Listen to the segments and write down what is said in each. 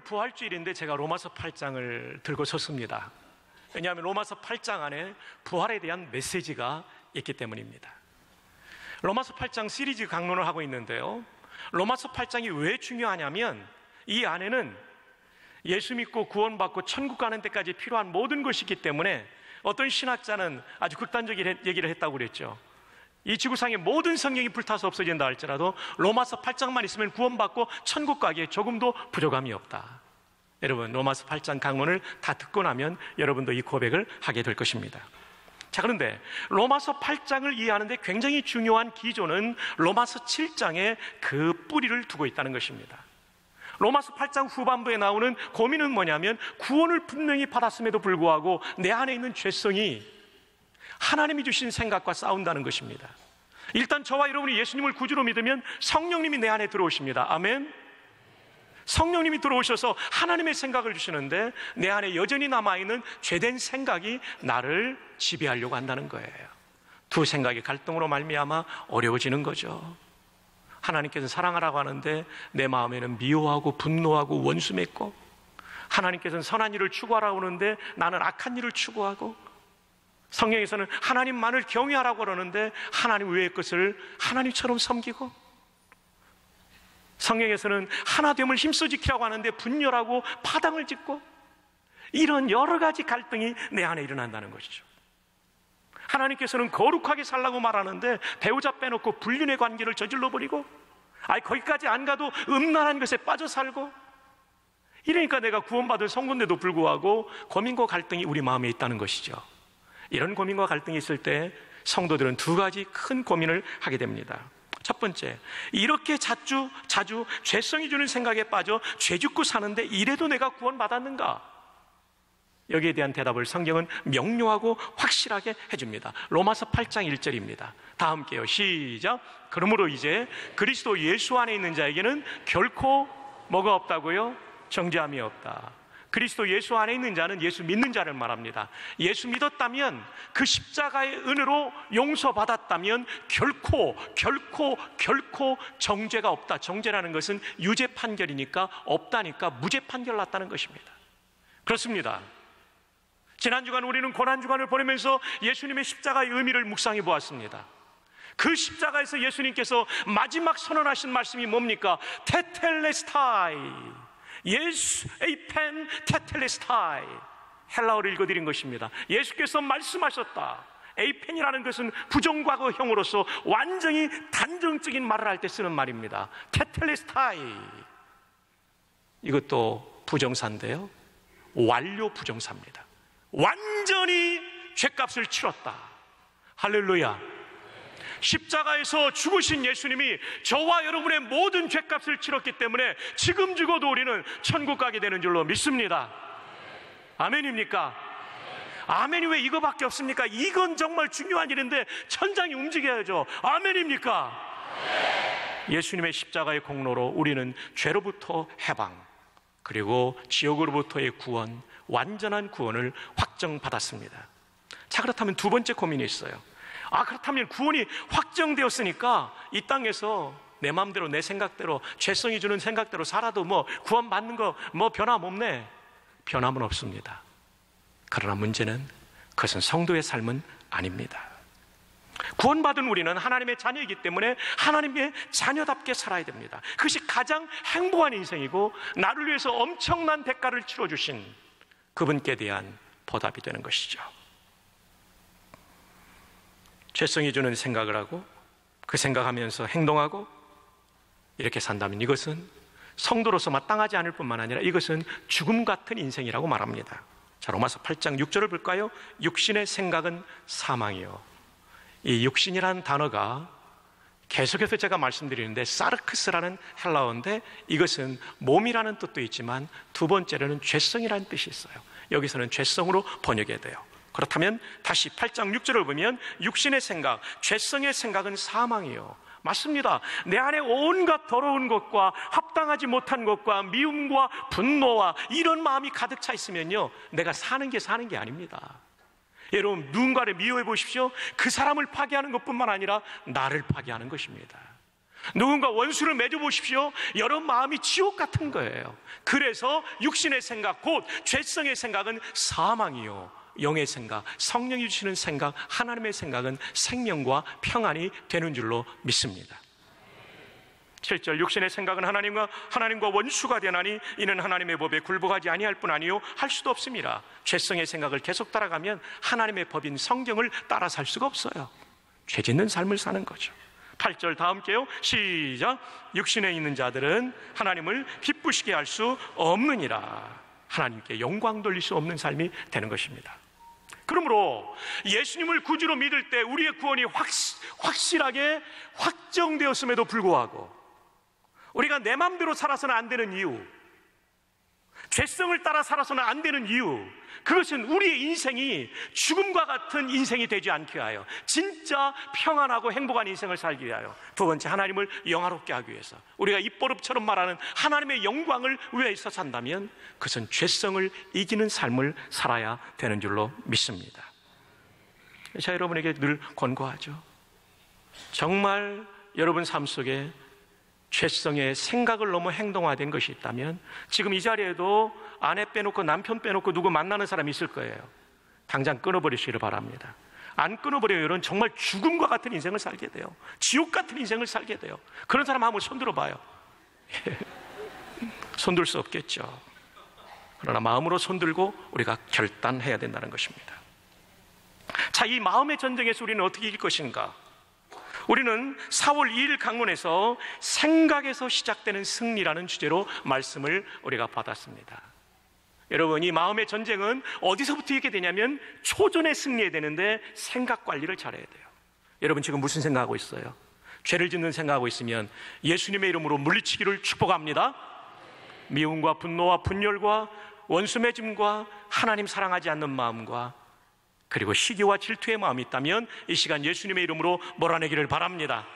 부활주일인데 제가 로마서 8장을 들고 섰습니다. 왜냐하면 로마서 8장 안에 부활에 대한 메시지가 있기 때문입니다. 로마서 8장 시리즈 강론을 하고 있는데요, 로마서 8장이 왜 중요하냐면 이 안에는 예수 믿고 구원받고 천국 가는 데까지 필요한 모든 것이 있기 때문에 어떤 신학자는 아주 극단적인 얘기를 했다고 그랬죠. 이 지구상의 모든 성경이 불타서 없어진다 할지라도 로마서 8장만 있으면 구원받고 천국 가기에 조금도 부족함이 없다. 여러분, 로마서 8장 강론을 다 듣고 나면 여러분도 이 고백을 하게 될 것입니다. 자, 그런데 로마서 8장을 이해하는 데 굉장히 중요한 기조는 로마서 7장에 그 뿌리를 두고 있다는 것입니다. 로마서 8장 후반부에 나오는 고민은 뭐냐면 구원을 분명히 받았음에도 불구하고 내 안에 있는 죄성이 하나님이 주신 생각과 싸운다는 것입니다. 일단 저와 여러분이 예수님을 구주로 믿으면 성령님이 내 안에 들어오십니다. 아멘. 성령님이 들어오셔서 하나님의 생각을 주시는데 내 안에 여전히 남아있는 죄된 생각이 나를 지배하려고 한다는 거예요. 두 생각의 갈등으로 말미암아 어려워지는 거죠. 하나님께서는 사랑하라고 하는데 내 마음에는 미워하고 분노하고 원수 맺고, 하나님께서는 선한 일을 추구하라고 하는데 나는 악한 일을 추구하고, 성경에서는 하나님만을 경외하라고 그러는데 하나님 외의 것을 하나님처럼 섬기고, 성경에서는 하나됨을 힘써 지키라고 하는데 분열하고 파당을 짓고, 이런 여러 가지 갈등이 내 안에 일어난다는 것이죠. 하나님께서는 거룩하게 살라고 말하는데 배우자 빼놓고 불륜의 관계를 저질러 버리고, 거기까지 안 가도 음란한 것에 빠져 살고, 이러니까 내가 구원받은 성도인데도 불구하고 고민과 갈등이 우리 마음에 있다는 것이죠. 이런 고민과 갈등이 있을 때 성도들은 두 가지 큰 고민을 하게 됩니다. 첫 번째, 이렇게 자주 죄성이 주는 생각에 빠져 죄 짓고 사는데 이래도 내가 구원받았는가? 여기에 대한 대답을 성경은 명료하고 확실하게 해줍니다. 로마서 8장 1절입니다. 다 함께요. 시작. 그러므로 이제 그리스도 예수 안에 있는 자에게는 결코 뭐가 없다고요? 정죄함이 없다. 그리스도 예수 안에 있는 자는 예수 믿는 자를 말합니다. 예수 믿었다면, 그 십자가의 은혜로 용서받았다면 결코 정죄가 없다. 정죄라는 것은 유죄 판결이니까, 없다니까 무죄 판결 났다는 것입니다. 그렇습니다. 지난 주간 우리는 고난주간을 보내면서 예수님의 십자가의 의미를 묵상해 보았습니다. 그 십자가에서 예수님께서 마지막 선언하신 말씀이 뭡니까? 테텔레스타이, 예수 에이펜 테텔레스타이, 헬라어를 읽어드린 것입니다. 예수께서 말씀하셨다. 에이펜이라는 것은 부정과거형으로서 완전히 단정적인 말을 할 때 쓰는 말입니다. 테텔레스타이, 이것도 부정사인데요, 완료 부정사입니다. 완전히 죄값을 치렀다. 할렐루야. 십자가에서 죽으신 예수님이 저와 여러분의 모든 죄값을 치렀기 때문에 지금 죽어도 우리는 천국 가게 되는 줄로 믿습니다. 아멘입니까? 아멘이 왜 이거밖에 없습니까? 이건 정말 중요한 일인데 천장이 움직여야죠. 아멘입니까? 예수님의 십자가의 공로로 우리는 죄로부터 해방, 그리고 지옥으로부터의 구원, 완전한 구원을 확정받았습니다. 자, 그렇다면 두 번째 고민이 있어요. 그렇다면 구원이 확정되었으니까 이 땅에서 내 마음대로, 내 생각대로, 죄성이 주는 생각대로 살아도 구원받는 거 변함없네. 변함은 없습니다. 그러나 문제는 그것은 성도의 삶은 아닙니다. 구원받은 우리는 하나님의 자녀이기 때문에 하나님의 자녀답게 살아야 됩니다. 그것이 가장 행복한 인생이고 나를 위해서 엄청난 대가를 치러주신 그분께 대한 보답이 되는 것이죠. 죄성이 주는 생각을 하고 그 생각하면서 행동하고 이렇게 산다면 이것은 성도로서 마땅하지 않을 뿐만 아니라 이것은 죽음 같은 인생이라고 말합니다. 자, 로마서 8장 6절을 볼까요? 육신의 생각은 사망이요. 이 육신이라는 단어가 계속해서 제가 말씀드리는데 사르크스라는 헬라어인데 이것은 몸이라는 뜻도 있지만 두 번째로는 죄성이라는 뜻이 있어요. 여기서는 죄성으로 번역해야 돼요. 그렇다면 다시 8장 6절을 보면 육신의 생각, 죄성의 생각은 사망이요. 맞습니다. 내 안에 온갖 더러운 것과 합당하지 못한 것과 미움과 분노와 이런 마음이 가득 차 있으면요, 내가 사는 게 아닙니다. 여러분, 누군가를 미워해 보십시오. 그 사람을 파괴하는 것뿐만 아니라 나를 파괴하는 것입니다. 누군가 원수를 맺어보십시오. 여러분 마음이 지옥 같은 거예요. 그래서 육신의 생각, 곧 죄성의 생각은 사망이요, 영의 생각, 성령이 주시는 생각, 하나님의 생각은 생명과 평안이 되는 줄로 믿습니다. 7절, 육신의 생각은 하나님과 원수가 되나니 이는 하나님의 법에 굴복하지 아니할 뿐 아니요 할 수도 없습니다. 죄성의 생각을 계속 따라가면 하나님의 법인 성경을 따라 살 수가 없어요. 죄 짓는 삶을 사는 거죠. 8절 다 함께요. 시작. 육신에 있는 자들은 하나님을 기쁘시게 할 수 없느니라. 하나님께 영광 돌릴 수 없는 삶이 되는 것입니다. 그러므로 예수님을 구주로 믿을 때 우리의 구원이 확실하게 확정되었음에도 불구하고 우리가 내 마음대로 살아서는 안 되는 이유, 죄성을 따라 살아서는 안 되는 이유, 그것은 우리의 인생이 죽음과 같은 인생이 되지 않게 하여 진짜 평안하고 행복한 인생을 살기 위하여, 두 번째 하나님을 영화롭게 하기 위해서, 우리가 입버릇처럼 말하는 하나님의 영광을 위해서 산다면 그것은 죄성을 이기는 삶을 살아야 되는 줄로 믿습니다. 제가 여러분에게 늘 권고하죠. 정말 여러분 삶 속에 죄성의 생각을 넘어 행동화된 것이 있다면 지금 이 자리에도 아내 빼놓고 남편 빼놓고 누구 만나는 사람이 있을 거예요. 당장 끊어버리시기를 바랍니다. 안 끊어버려요. 여러분 정말 죽음과 같은 인생을 살게 돼요. 지옥 같은 인생을 살게 돼요. 그런 사람 한번 손들어 봐요. 손들 수 없겠죠. 그러나 마음으로 손들고 우리가 결단해야 된다는 것입니다. 자, 이 마음의 전쟁에서 우리는 어떻게 이길 것인가? 우리는 4월 2일 강론에서 생각에서 시작되는 승리라는 주제로 말씀을 우리가 받았습니다. 여러분, 이 마음의 전쟁은 어디서부터 이기게 되냐면 초전에 승리해야 되는데 생각 관리를 잘해야 돼요. 여러분 지금 무슨 생각하고 있어요? 죄를 짓는 생각하고 있으면 예수님의 이름으로 물리치기를 축복합니다. 미움과 분노와 분열과 원수 맺음과 하나님 사랑하지 않는 마음과 그리고 시기와 질투의 마음이 있다면 이 시간 예수님의 이름으로 몰아내기를 바랍니다.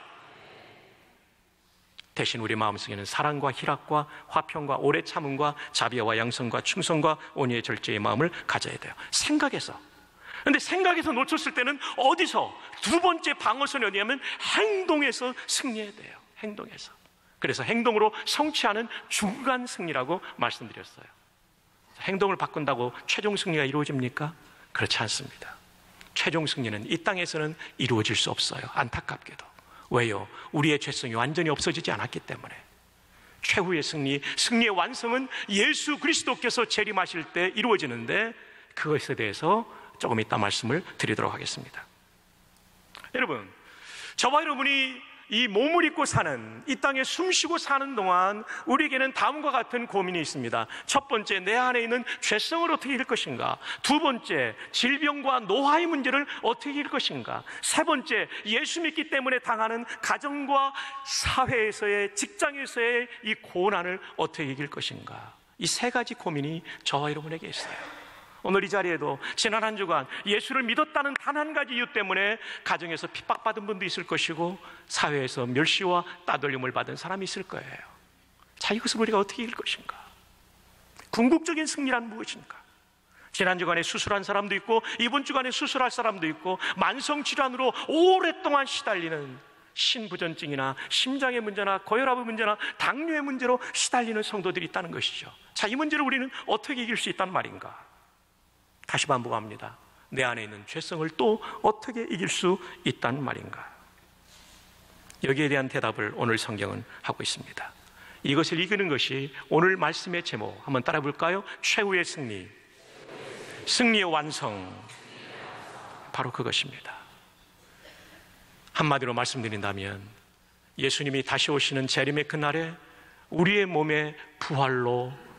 대신 우리 마음속에는 사랑과 희락과 화평과 오래 참음과 자비와 양성과 충성과 온유의 절제의 마음을 가져야 돼요. 생각에서. 그런데 생각에서 놓쳤을 때는 어디서? 두 번째 방어선이 어디냐면 행동에서 승리해야 돼요. 행동에서. 그래서 행동으로 성취하는 중간 승리라고 말씀드렸어요. 행동을 바꾼다고 최종 승리가 이루어집니까? 그렇지 않습니다. 최종 승리는 이 땅에서는 이루어질 수 없어요. 안타깝게도. 왜요? 우리의 죄성이 완전히 없어지지 않았기 때문에. 최후의 승리의 완성은 예수 그리스도께서 재림하실 때 이루어지는데 그것에 대해서 조금 이따 말씀을 드리도록 하겠습니다. 여러분, 저와 여러분이 이 몸을 입고 사는, 이 땅에 숨쉬고 사는 동안 우리에게는 다음과 같은 고민이 있습니다. 첫 번째, 내 안에 있는 죄성을 어떻게 이길 것인가? 두 번째, 질병과 노화의 문제를 어떻게 이길 것인가? 세 번째, 예수 믿기 때문에 당하는 가정과 사회에서의, 직장에서의 이 고난을 어떻게 이길 것인가? 이 세 가지 고민이 저와 여러분에게 있어요. 오늘 이 자리에도 지난 한 주간 예수를 믿었다는 단 한 가지 이유 때문에 가정에서 핍박받은 분도 있을 것이고 사회에서 멸시와 따돌림을 받은 사람이 있을 거예요. 자, 이것을 우리가 어떻게 이길 것인가? 궁극적인 승리란 무엇인가? 지난 주간에 수술한 사람도 있고 이번 주간에 수술할 사람도 있고 만성질환으로 오랫동안 시달리는 신부전증이나 심장의 문제나 고혈압의 문제나 당뇨의 문제로 시달리는 성도들이 있다는 것이죠. 자, 이 문제를 우리는 어떻게 이길 수 있단 말인가? 다시 반복합니다. 내 안에 있는 죄성을 또 어떻게 이길 수 있단 말인가? 여기에 대한 대답을 오늘 성경은 하고 있습니다. 이것을 이기는 것이 오늘 말씀의 제목, 한번 따라 볼까요? 최후의 승리, 승리의 완성, 바로 그것입니다. 한마디로 말씀드린다면 예수님이 다시 오시는 재림의 그날에 우리의 몸의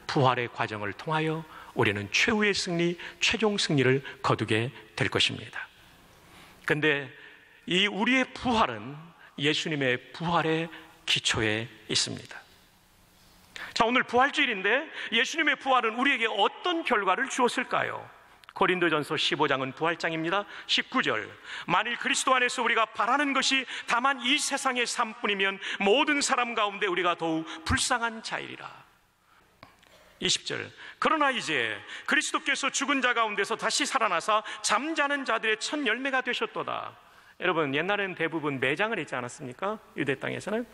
부활의 과정을 통하여 우리는 최후의 승리, 최종 승리를 거두게 될 것입니다. 그런데 이 우리의 부활은 예수님의 부활의 기초에 있습니다. 자, 오늘 부활주일인데 예수님의 부활은 우리에게 어떤 결과를 주었을까요? 고린도전서 15장은 부활장입니다. 19절, 만일 그리스도 안에서 우리가 바라는 것이 다만 이 세상의 삶뿐이면 모든 사람 가운데 우리가 더욱 불쌍한 자이리라. 20절, 그러나 이제 그리스도께서 죽은 자 가운데서 다시 살아나사 잠자는 자들의 첫 열매가 되셨도다. 여러분, 옛날에는 대부분 매장을 했지 않았습니까? 유대 땅에서는.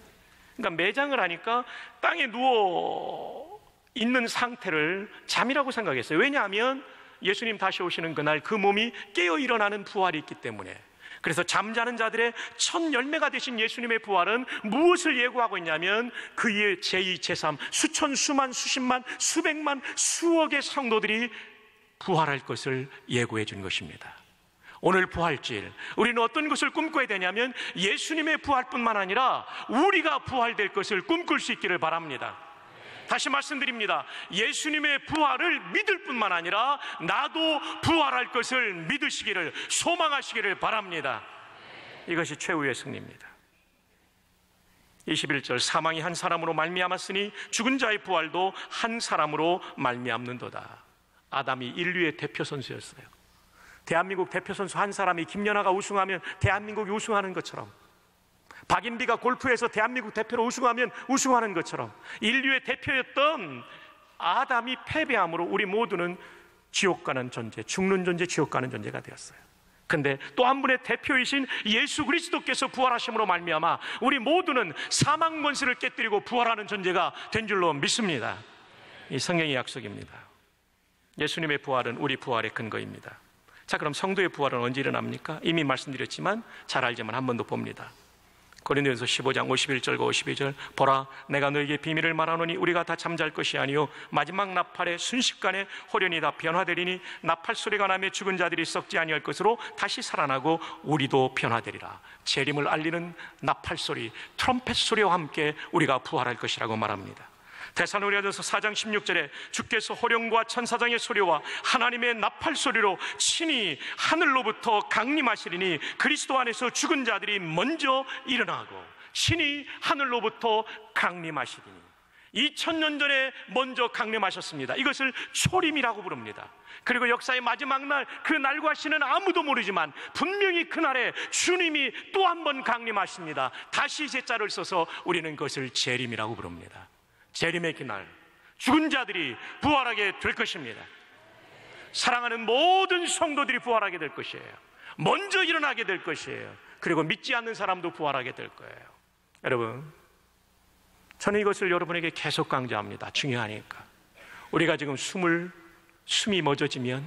그러니까 매장을 하니까 땅에 누워 있는 상태를 잠이라고 생각했어요. 왜냐하면 예수님 다시 오시는 그날 그 몸이 깨어 일어나는 부활이 있기 때문에. 그래서 잠자는 자들의 첫 열매가 되신 예수님의 부활은 무엇을 예고하고 있냐면 그의 제2, 제3 수천, 수만, 수십만, 수백만, 수억의 성도들이 부활할 것을 예고해 준 것입니다. 오늘 부활주일, 우리는 어떤 것을 꿈꿔야 되냐면 예수님의 부활뿐만 아니라 우리가 부활될 것을 꿈꿀 수 있기를 바랍니다. 다시 말씀드립니다. 예수님의 부활을 믿을 뿐만 아니라 나도 부활할 것을 믿으시기를, 소망하시기를 바랍니다. 이것이 최후의 승리입니다. 21절, 사망이 한 사람으로 말미암았으니 죽은 자의 부활도 한 사람으로 말미암는도다. 아담이 인류의 대표 선수였어요. 대한민국 대표 선수 한 사람이, 김연아가 우승하면 대한민국이 우승하는 것처럼, 박인비가 골프에서 대한민국 대표로 우승하면 우승하는 것처럼, 인류의 대표였던 아담이 패배함으로 우리 모두는 지옥 가는 존재, 죽는 존재, 지옥 가는 존재가 되었어요. 그런데 또 한 분의 대표이신 예수 그리스도께서 부활하심으로 말미암아 우리 모두는 사망 권세를 깨뜨리고 부활하는 존재가 된 줄로 믿습니다. 이 성경의 약속입니다. 예수님의 부활은 우리 부활의 근거입니다. 자, 그럼 성도의 부활은 언제 일어납니까? 이미 말씀드렸지만 잘 알지만 한 번 더 봅니다. 고린도전서 15장 51절과 52절, 보라 내가 너에게 비밀을 말하노니 우리가 다 잠잘 것이 아니요 마지막 나팔의 순식간에 호련히 다 변화되리니 나팔 소리가 나며 죽은 자들이 썩지 아니할 것으로 다시 살아나고 우리도 변화되리라. 재림을 알리는 나팔 소리, 트럼펫 소리와 함께 우리가 부활할 것이라고 말합니다. 데살로니가전서 4장 16절에 주께서 호령과 천사장의 소리와 하나님의 나팔 소리로 친히 하늘로부터 강림하시리니 그리스도 안에서 죽은 자들이 먼저 일어나고 친히 하늘로부터 강림하시리니 2000년 전에 먼저 강림하셨습니다. 이것을 초림이라고 부릅니다. 그리고 역사의 마지막 날, 그 날과 시는 아무도 모르지만 분명히 그날에 주님이 또 한 번 강림하십니다. 다시 제자를 써서 우리는 그것을 재림이라고 부릅니다. 재림의 그날 죽은 자들이 부활하게 될 것입니다. 사랑하는 모든 성도들이 부활하게 될 것이에요. 먼저 일어나게 될 것이에요. 그리고 믿지 않는 사람도 부활하게 될 거예요. 여러분, 저는 이것을 여러분에게 계속 강조합니다. 중요하니까. 우리가 지금 숨이 멎어지면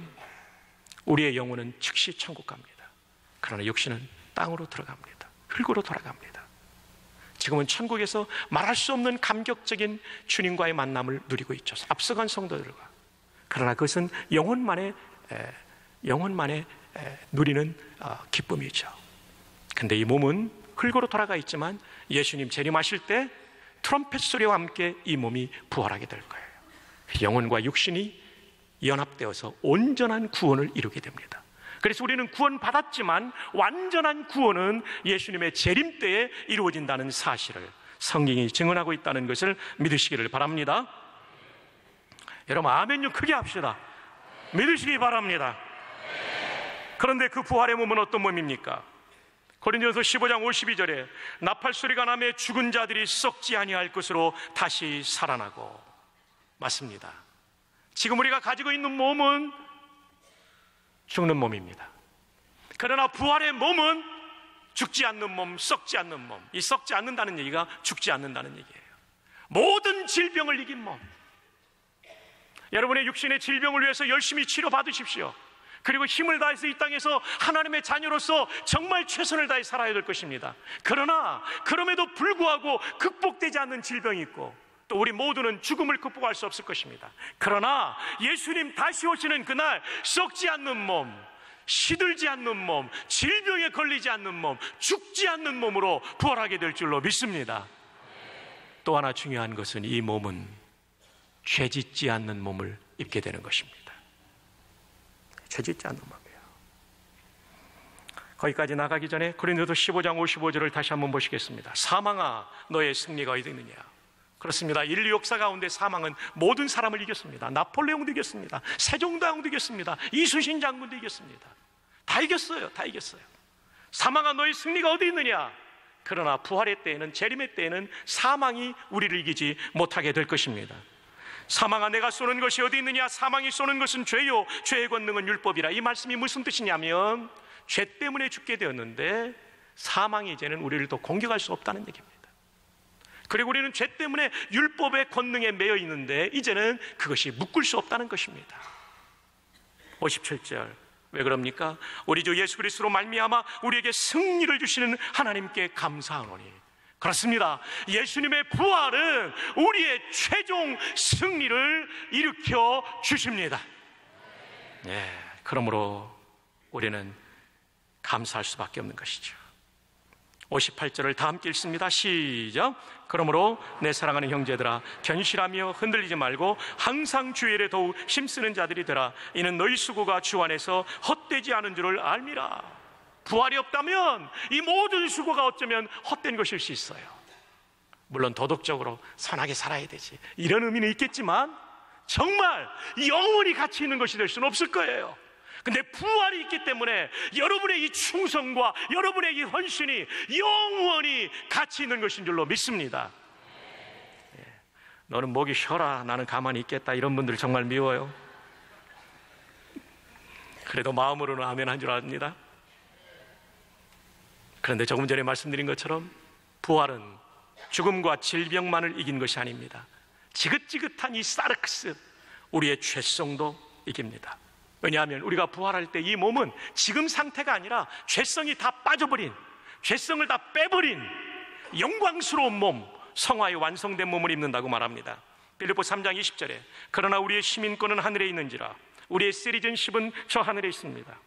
우리의 영혼은 즉시 천국 갑니다. 그러나 육신은 땅으로 들어갑니다. 흙으로 돌아갑니다. 지금은 천국에서 말할 수 없는 감격적인 주님과의 만남을 누리고 있죠. 앞서간 성도들과. 그러나 그것은 영혼만에 누리는 기쁨이죠. 그런데 이 몸은 흙으로 돌아가 있지만 예수님 재림하실 때 트럼펫 소리와 함께 이 몸이 부활하게 될 거예요. 영혼과 육신이 연합되어서 온전한 구원을 이루게 됩니다. 그래서 우리는 구원받았지만 완전한 구원은 예수님의 재림 때에 이루어진다는 사실을 성경이 증언하고 있다는 것을 믿으시기를 바랍니다. 여러분, 아멘 좀 크게 합시다. 믿으시기 바랍니다. 그런데 그 부활의 몸은 어떤 몸입니까? 고린도전서 15장 52절에 나팔 소리가 나며 죽은 자들이 썩지 아니할 것으로 다시 살아나고. 맞습니다. 지금 우리가 가지고 있는 몸은 죽는 몸입니다. 그러나 부활의 몸은 죽지 않는 몸, 썩지 않는 몸. 이 썩지 않는다는 얘기가 죽지 않는다는 얘기예요. 모든 질병을 이긴 몸. 여러분의 육신의 질병을 위해서 열심히 치료받으십시오. 그리고 힘을 다해서 이 땅에서 하나님의 자녀로서 정말 최선을 다해 살아야 될 것입니다. 그러나 그럼에도 불구하고 극복되지 않는 질병이 있고 또 우리 모두는 죽음을 극복할 수 없을 것입니다. 그러나 예수님 다시 오시는 그날 썩지 않는 몸, 시들지 않는 몸, 질병에 걸리지 않는 몸, 죽지 않는 몸으로 부활하게 될 줄로 믿습니다. 또 하나 중요한 것은 이 몸은 죄짓지 않는 몸을 입게 되는 것입니다. 죄짓지 않는 몸이에요. 거기까지 나가기 전에 고린도서 15장 55절을 다시 한번 보시겠습니다. 사망아 너의 승리가 어디 있느냐. 그렇습니다. 인류 역사 가운데 사망은 모든 사람을 이겼습니다. 나폴레옹도 이겼습니다. 세종대왕도 이겼습니다. 이순신 장군도 이겼습니다. 다 이겼어요. 다 이겼어요. 사망아 너의 승리가 어디 있느냐. 그러나 부활의 때에는, 재림의 때에는 사망이 우리를 이기지 못하게 될 것입니다. 사망아 내가 쏘는 것이 어디 있느냐. 사망이 쏘는 것은 죄요 죄의 권능은 율법이라. 이 말씀이 무슨 뜻이냐면 죄 때문에 죽게 되었는데 사망이 이제는 우리를 더 공격할 수 없다는 얘기입니다. 그리고 우리는 죄 때문에 율법의 권능에 매여 있는데 이제는 그것이 묶을 수 없다는 것입니다. 57절, 왜 그럽니까? 우리 주 예수 그리스도로 말미암아 우리에게 승리를 주시는 하나님께 감사하노니. 그렇습니다. 예수님의 부활은 우리의 최종 승리를 일으켜 주십니다. 그러므로 우리는 감사할 수밖에 없는 것이죠. 58절을 다 함께 읽습니다. 시작. 그러므로 내 사랑하는 형제들아, 견실하며 흔들리지 말고 항상 주의 일에 더욱 힘쓰는 자들이 되라. 이는 너희 수고가 주 안에서 헛되지 않은 줄을 알미라. 부활이 없다면 이 모든 수고가 어쩌면 헛된 것일 수 있어요. 물론 도덕적으로 선하게 살아야 되지, 이런 의미는 있겠지만 정말 영원히 가치 있는 것이 될 수는 없을 거예요. 근데 부활이 있기 때문에 여러분의 이 충성과 여러분의 이 헌신이 영원히 가치 있는 것인 줄로 믿습니다. 너는 목이 쉬어라, 나는 가만히 있겠다, 이런 분들 정말 미워요. 그래도 마음으로는 아멘 한 줄 압니다. 그런데 조금 전에 말씀드린 것처럼 부활은 죽음과 질병만을 이긴 것이 아닙니다. 지긋지긋한 이 사르크스, 우리의 죄성도 이깁니다. 왜냐하면 우리가 부활할 때 이 몸은 지금 상태가 아니라 죄성이 다 빠져버린, 죄성을 다 빼버린 영광스러운 몸, 성화의 완성된 몸을 입는다고 말합니다. 빌립보 3장 20절에 그러나 우리의 시민권은 하늘에 있는지라. 우리의 시리즌십은 저 하늘에 있습니다.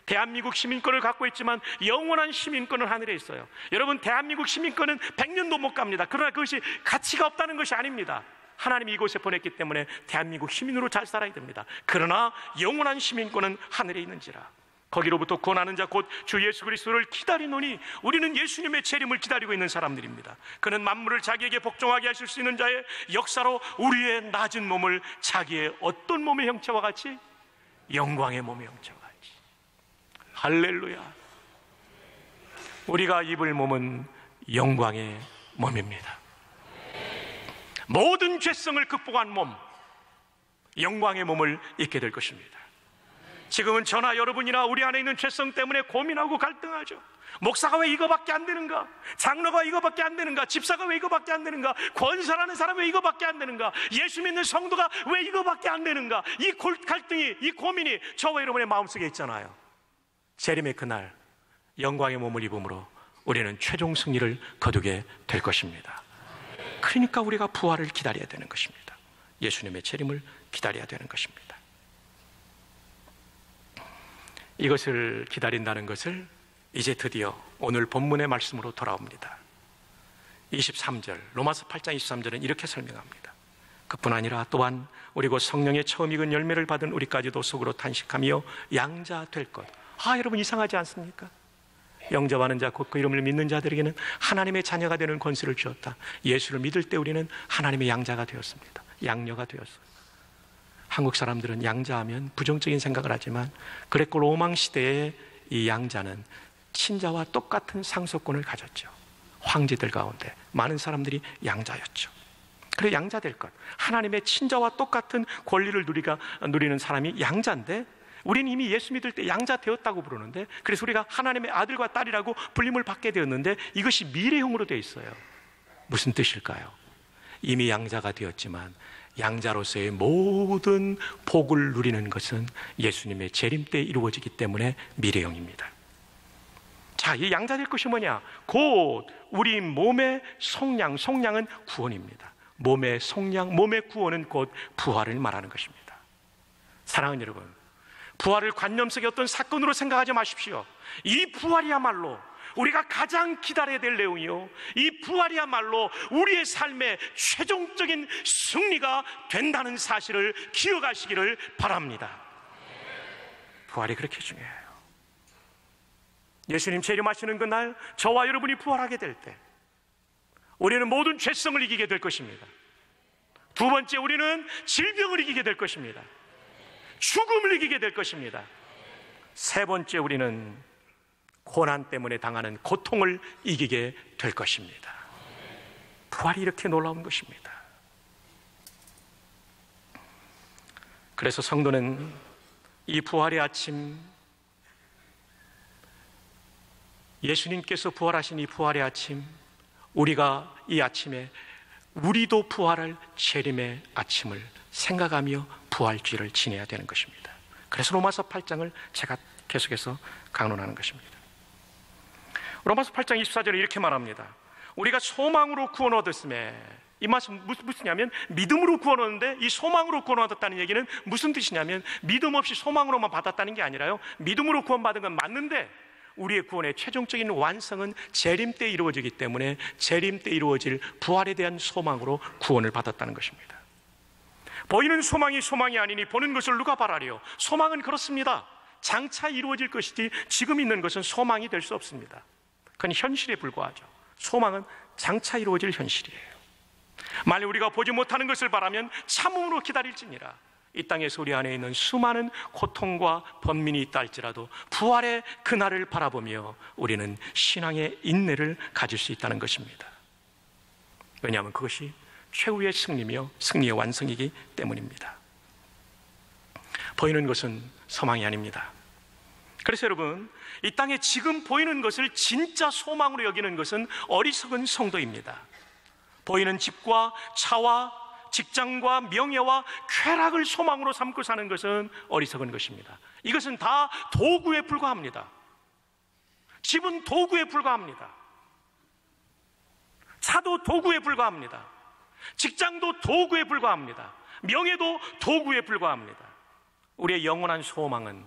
대한민국 시민권을 갖고 있지만 영원한 시민권은 하늘에 있어요. 여러분, 대한민국 시민권은 100년도 못 갑니다. 그러나 그것이 가치가 없다는 것이 아닙니다. 하나님이 이곳에 보냈기 때문에 대한민국 시민으로 잘 살아야 됩니다. 그러나 영원한 시민권은 하늘에 있는지라. 거기로부터 구원하는 자 곧 주 예수 그리스도를 기다리노니. 우리는 예수님의 재림을 기다리고 있는 사람들입니다. 그는 만물을 자기에게 복종하게 하실 수 있는 자의 역사로 우리의 낮은 몸을 자기의 어떤 몸의 형체와 같이? 영광의 몸의 형체와 같이. 할렐루야. 우리가 입을 몸은 영광의 몸입니다. 모든 죄성을 극복한 몸, 영광의 몸을 입게 될 것입니다. 지금은 저나 여러분이나 우리 안에 있는 죄성 때문에 고민하고 갈등하죠. 목사가 왜 이거밖에 안 되는가? 장로가 이거밖에 안 되는가? 집사가 왜 이거밖에 안 되는가? 권사라는 사람이 왜 이거밖에 안 되는가? 예수 믿는 성도가 왜 이거밖에 안 되는가? 이 갈등이, 이 고민이 저와 여러분의 마음속에 있잖아요. 재림의 그날 영광의 몸을 입음으로 우리는 최종 승리를 거두게 될 것입니다. 그러니까 우리가 부활을 기다려야 되는 것입니다. 예수님의 재림을 기다려야 되는 것입니다. 이것을 기다린다는 것을 이제 드디어 오늘 본문의 말씀으로 돌아옵니다. 23절, 로마서 8장 23절은 이렇게 설명합니다. 그뿐 아니라 또한 우리 곧 성령의 처음 익은 열매를 받은 우리까지도 속으로 탄식하며 양자 될 것. 여러분 이상하지 않습니까? 영접하는 자 곧 그 이름을 믿는 자들에게는 하나님의 자녀가 되는 권세를 주었다. 예수를 믿을 때 우리는 하나님의 양자가 되었습니다. 양녀가 되었어요. 한국 사람들은 양자하면 부정적인 생각을 하지만 그레코 로망 시대에 이 양자는 친자와 똑같은 상속권을 가졌죠. 황제들 가운데 많은 사람들이 양자였죠. 그래, 양자 될 것, 하나님의 친자와 똑같은 권리를 누리는 사람이 양자인데, 우리는 이미 예수 믿을 때 양자 되었다고 부르는데, 그래서 우리가 하나님의 아들과 딸이라고 불림을 받게 되었는데, 이것이 미래형으로 되어 있어요. 무슨 뜻일까요? 이미 양자가 되었지만 양자로서의 모든 복을 누리는 것은 예수님의 재림 때 이루어지기 때문에 미래형입니다. 자, 이 양자 될 것이 뭐냐? 곧 우리 몸의 속량, 속량은 구원입니다. 몸의 속량, 몸의 구원은 곧 부활을 말하는 것입니다. 사랑하는 여러분, 부활을 관념 속의 어떤 사건으로 생각하지 마십시오. 이 부활이야말로 우리가 가장 기다려야 될 내용이요, 이 부활이야말로 우리의 삶의 최종적인 승리가 된다는 사실을 기억하시기를 바랍니다. 부활이 그렇게 중요해요. 예수님 재림하시는 그날 저와 여러분이 부활하게 될 때 우리는 모든 죄성을 이기게 될 것입니다. 두 번째, 우리는 질병을 이기게 될 것입니다. 죽음을 이기게 될 것입니다. 세 번째, 우리는 고난 때문에 당하는 고통을 이기게 될 것입니다. 부활이 이렇게 놀라운 것입니다. 그래서 성도는 이 부활의 아침, 예수님께서 부활하신 이 부활의 아침, 우리가 이 아침에 우리도 부활할 재림의 아침을 생각하며 부활주의를 지내야 되는 것입니다. 그래서 로마서 8장을 제가 계속해서 강론하는 것입니다. 로마서 8장 24절에 이렇게 말합니다. 우리가 소망으로 구원 얻었음에, 이 말씀 무슨냐면 믿음으로 구원 얻는데, 이 소망으로 구원 얻었다는 얘기는 무슨 뜻이냐면 믿음 없이 소망으로만 받았다는 게 아니라요, 믿음으로 구원받은 건 맞는데 우리의 구원의 최종적인 완성은 재림 때 이루어지기 때문에 재림 때 이루어질 부활에 대한 소망으로 구원을 받았다는 것입니다. 보이는 소망이 소망이 아니니 보는 것을 누가 바라리요? 소망은 그렇습니다. 장차 이루어질 것이지 지금 있는 것은 소망이 될 수 없습니다. 그건 현실에 불과하죠. 소망은 장차 이루어질 현실이에요. 만일 우리가 보지 못하는 것을 바라면 참음으로 기다릴지니라. 이 땅에서 우리 안에 있는 수많은 고통과 번민이 있다 할지라도 부활의 그날을 바라보며 우리는 신앙의 인내를 가질 수 있다는 것입니다. 왜냐하면 그것이 최후의 승리며 승리의 완성이기 때문입니다. 보이는 것은 소망이 아닙니다. 그래서 여러분, 이 땅에 지금 보이는 것을 진짜 소망으로 여기는 것은 어리석은 성도입니다. 보이는 집과 차와 직장과 명예와 쾌락을 소망으로 삼고 사는 것은 어리석은 것입니다. 이것은 다 도구에 불과합니다. 집은 도구에 불과합니다. 차도 도구에 불과합니다. 직장도 도구에 불과합니다. 명예도 도구에 불과합니다. 우리의 영원한 소망은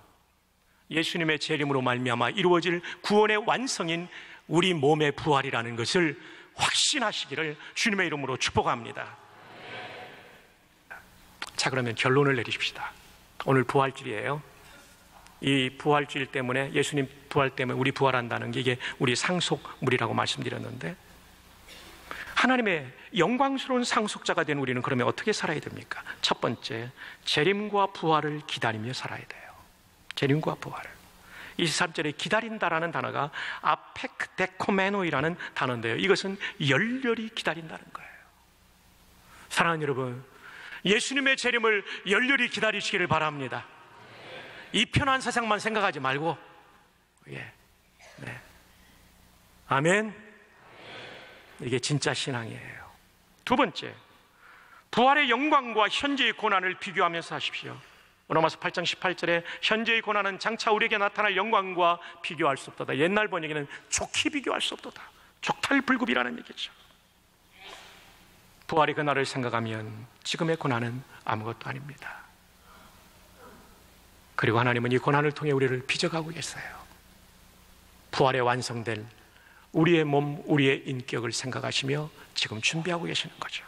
예수님의 재림으로 말미암아 이루어질 구원의 완성인 우리 몸의 부활이라는 것을 확신하시기를 주님의 이름으로 축복합니다. 자, 그러면 결론을 내리십시다. 오늘 부활주일이에요. 이 부활주일 때문에, 예수님 부활 때문에 우리 부활한다는 게 이게 우리 상속물이라고 말씀드렸는데, 하나님의 영광스러운 상속자가 된 우리는 그러면 어떻게 살아야 됩니까? 첫 번째, 재림과 부활을 기다리며 살아야 돼요. 재림과 부활을. 23절에 기다린다라는 단어가 아펙데코메노이라는 단어인데요, 이것은 열렬히 기다린다는 거예요. 사랑하는 여러분, 예수님의 재림을 열렬히 기다리시기를 바랍니다. 이 편한 세상만 생각하지 말고, 네. 아멘. 이게 진짜 신앙이에요. 두 번째, 부활의 영광과 현재의 고난을 비교하면서 하십시오. 로마서 8장 18절에 현재의 고난은 장차 우리에게 나타날 영광과 비교할 수 없도다. 옛날 번역에는 좋게 비교할 수 없도다. 족탈불급이라는 얘기죠. 부활의 그날을 생각하면 지금의 고난은 아무것도 아닙니다. 그리고 하나님은 이 고난을 통해 우리를 빚어가고 계세요. 부활에 완성된 우리의 몸, 우리의 인격을 생각하시며 지금 준비하고 계시는 거죠.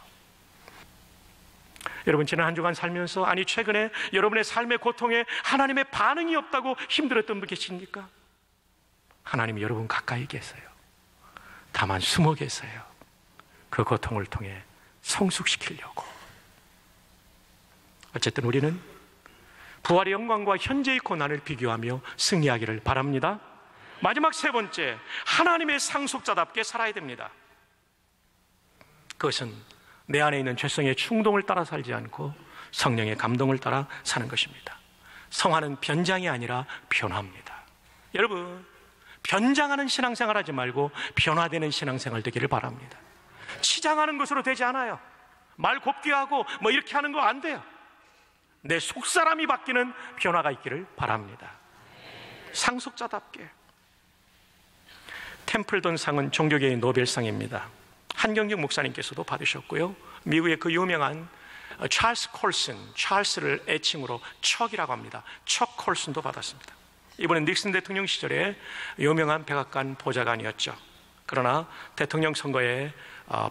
여러분, 지난 한 주간 살면서, 아니 최근에 여러분의 삶의 고통에 하나님의 반응이 없다고 힘들었던 분 계십니까? 하나님이 여러분 가까이 계세요. 다만 숨어 계세요. 그 고통을 통해 성숙시키려고. 어쨌든 우리는 부활의 영광과 현재의 고난을 비교하며 승리하기를 바랍니다. 마지막 세 번째, 하나님의 상속자답게 살아야 됩니다. 그것은 내 안에 있는 죄성의 충동을 따라 살지 않고 성령의 감동을 따라 사는 것입니다. 성화는 변장이 아니라 변화입니다. 여러분, 변장하는 신앙생활 하지 말고 변화되는 신앙생활 되기를 바랍니다. 치장하는 것으로 되지 않아요. 말 곱게 하고 뭐 이렇게 하는 거 안 돼요. 내 속사람이 바뀌는 변화가 있기를 바랍니다. 상속자답게. 템플던 상은 종교계의 노벨상입니다. 한경직 목사님께서도 받으셨고요, 미국의 그 유명한 찰스 콜슨, 찰스를 애칭으로 척이라고 합니다. 척 콜슨도 받았습니다. 이번엔 닉슨 대통령 시절에 유명한 백악관 보좌관이었죠. 그러나 대통령 선거에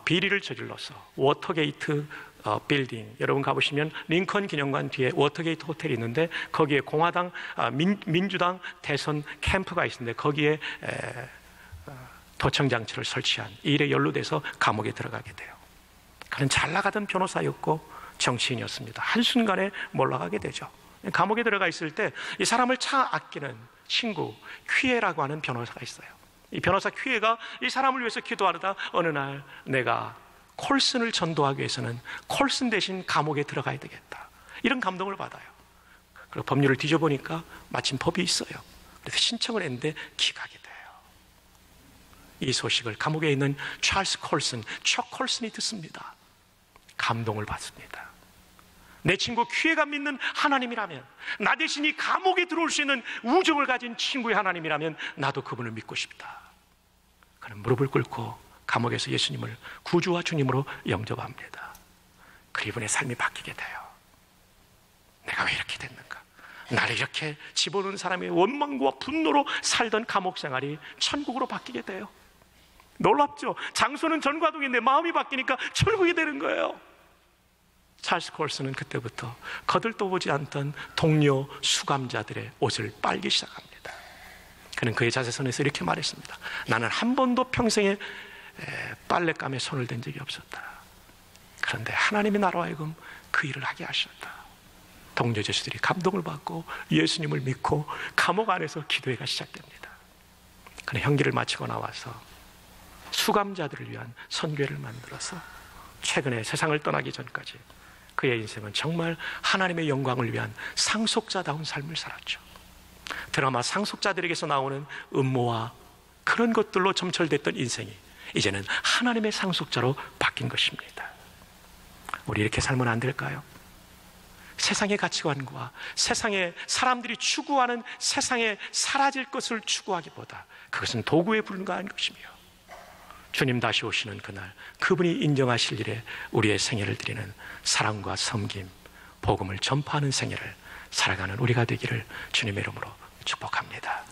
비리를 저질러서 워터게이트 빌딩, 여러분 가보시면 링컨 기념관 뒤에 워터게이트 호텔이 있는데 거기에 공화당, 민주당 대선 캠프가 있는데 거기에 도청장치를 설치한 이 일에 연루돼서 감옥에 들어가게 돼요. 그는 잘 나가던 변호사였고 정치인이었습니다. 한순간에 몰락하게 되죠. 감옥에 들어가 있을 때 이 사람을 참 아끼는 친구 퀴에라고 하는 변호사가 있어요. 이 변호사 퀴에가 이 사람을 위해서 기도하다 어느 날 내가 콜슨을 전도하기 위해서는 콜슨 대신 감옥에 들어가야 되겠다, 이런 감동을 받아요. 그리고 법률을 뒤져보니까 마침 법이 있어요. 그래서 신청을 했는데 기각이 돼요. 이 소식을 감옥에 있는 찰스 콜슨, 척 콜슨이 듣습니다. 감동을 받습니다. 내 친구 퀴에가 믿는 하나님이라면, 나 대신 이 감옥에 들어올 수 있는 우정을 가진 친구의 하나님이라면 나도 그분을 믿고 싶다. 그는 무릎을 꿇고 감옥에서 예수님을 구주와 주님으로 영접합니다. 그 이분의 삶이 바뀌게 돼요. 내가 왜 이렇게 됐는가? 나를 이렇게 집어넣은 사람의 원망과 분노로 살던 감옥 생활이 천국으로 바뀌게 돼요. 놀랍죠? 장소는 전과동인데 마음이 바뀌니까 천국이 되는 거예요. 찰스 콜슨은 그때부터 거들떠보지 않던 동료 수감자들의 옷을 빨기 시작합니다. 그는 그의 자세선에서 이렇게 말했습니다. 나는 한 번도 평생에 빨랫감에 손을 댄 적이 없었다. 그런데 하나님이 나로 하여금 그 일을 하게 하셨다. 동료 죄수들이 감동을 받고 예수님을 믿고 감옥 안에서 기도회가 시작됩니다. 그는 형기를 마치고 나와서 수감자들을 위한 선교회를 만들어서 최근에 세상을 떠나기 전까지 그의 인생은 정말 하나님의 영광을 위한 상속자다운 삶을 살았죠. 드라마 상속자들에게서 나오는 음모와 그런 것들로 점철됐던 인생이 이제는 하나님의 상속자로 바뀐 것입니다. 우리 이렇게 살면 안 될까요? 세상의 가치관과 세상에 사람들이 추구하는 세상에 사라질 것을 추구하기보다 그것은 도구에 불과한 것이며, 주님 다시 오시는 그날 그분이 인정하실 일에 우리의 생애를 드리는 사랑과 섬김, 복음을 전파하는 생애를 살아가는 우리가 되기를 주님의 이름으로 축복합니다.